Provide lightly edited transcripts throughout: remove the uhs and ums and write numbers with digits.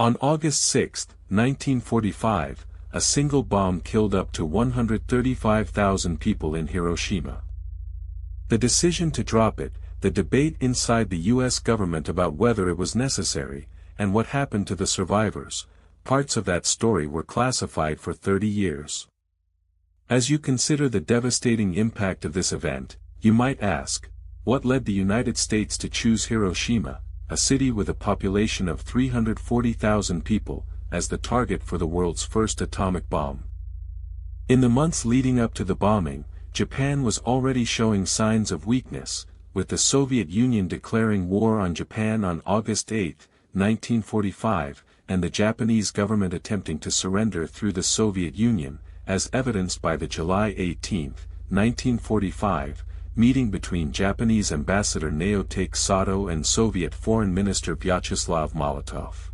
On August 6, 1945, a single bomb killed up to 135,000 people in Hiroshima. The decision to drop it, the debate inside the U.S. government about whether it was necessary, and what happened to the survivors, parts of that story were classified for 30 years. As you consider the devastating impact of this event, you might ask, what led the United States to choose Hiroshima, a city with a population of 340,000 people, as the target for the world's first atomic bomb? In the months leading up to the bombing, Japan was already showing signs of weakness, with the Soviet Union declaring war on Japan on August 8, 1945, and the Japanese government attempting to surrender through the Soviet Union, as evidenced by the July 18, 1945, meeting between Japanese Ambassador Naotake Sato and Soviet Foreign Minister Vyacheslav Molotov.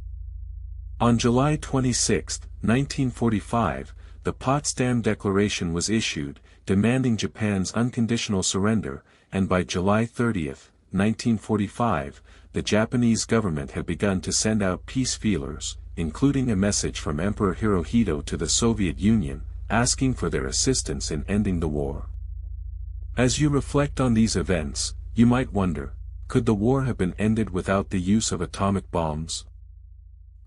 On July 26, 1945, the Potsdam Declaration was issued, demanding Japan's unconditional surrender, and by July 30, 1945, the Japanese government had begun to send out peace feelers, including a message from Emperor Hirohito to the Soviet Union, asking for their assistance in ending the war. As you reflect on these events, you might wonder, could the war have been ended without the use of atomic bombs?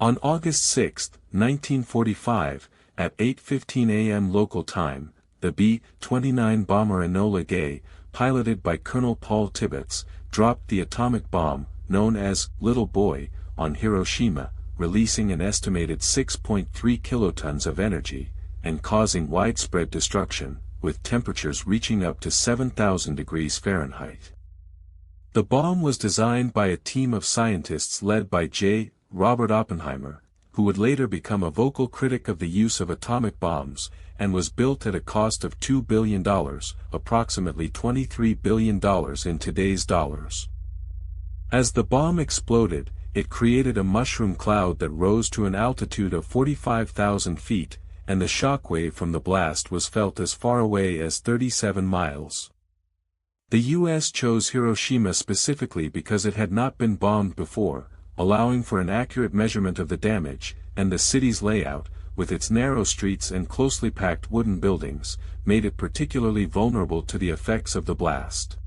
On August 6, 1945, at 8:15 a.m. local time, the B-29 bomber Enola Gay, piloted by Colonel Paul Tibbets, dropped the atomic bomb, known as Little Boy, on Hiroshima, releasing an estimated 6.3 kilotons of energy, and causing widespread destruction, with temperatures reaching up to 7,000 degrees Fahrenheit. The bomb was designed by a team of scientists led by J. Robert Oppenheimer, who would later become a vocal critic of the use of atomic bombs, and was built at a cost of $2 billion, approximately $23 billion in today's dollars. As the bomb exploded, it created a mushroom cloud that rose to an altitude of 45,000 feet, and the shockwave from the blast was felt as far away as 37 miles. The U.S. chose Hiroshima specifically because it had not been bombed before, allowing for an accurate measurement of the damage, and the city's layout, with its narrow streets and closely packed wooden buildings, made it particularly vulnerable to the effects of the blast.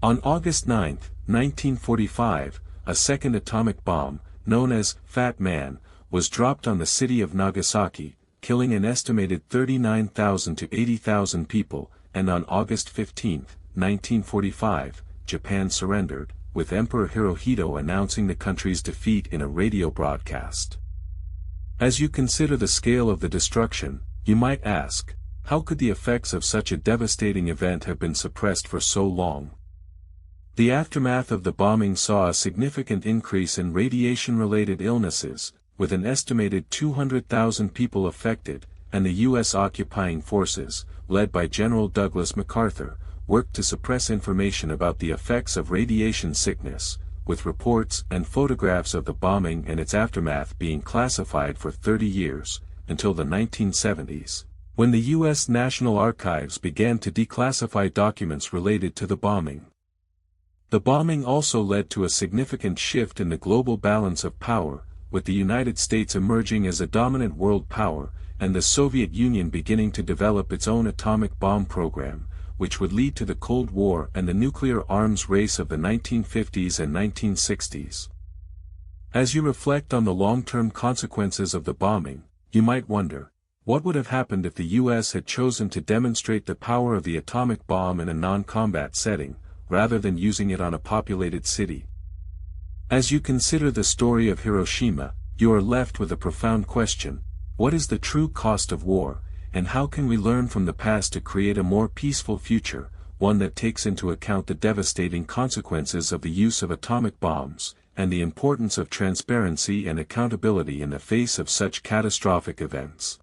On August 9, 1945, a second atomic bomb, known as Fat Man, was dropped on the city of Nagasaki, killing an estimated 39,000 to 80,000 people, and on August 15, 1945, Japan surrendered, with Emperor Hirohito announcing the country's defeat in a radio broadcast. As you consider the scale of the destruction, you might ask, how could the effects of such a devastating event have been suppressed for so long? The aftermath of the bombing saw a significant increase in radiation-related illnesses, with an estimated 200,000 people affected, and the U.S. occupying forces, led by General Douglas MacArthur, worked to suppress information about the effects of radiation sickness, with reports and photographs of the bombing and its aftermath being classified for 30 years, until the 1970s, when the U.S. National Archives began to declassify documents related to the bombing. The bombing also led to a significant shift in the global balance of power, with the United States emerging as a dominant world power, and the Soviet Union beginning to develop its own atomic bomb program, which would lead to the Cold War and the nuclear arms race of the 1950s and 1960s. As you reflect on the long-term consequences of the bombing, you might wonder, what would have happened if the U.S. had chosen to demonstrate the power of the atomic bomb in a non-combat setting, rather than using it on a populated city? As you consider the story of Hiroshima, you are left with a profound question: what is the true cost of war, and how can we learn from the past to create a more peaceful future, one that takes into account the devastating consequences of the use of atomic bombs, and the importance of transparency and accountability in the face of such catastrophic events?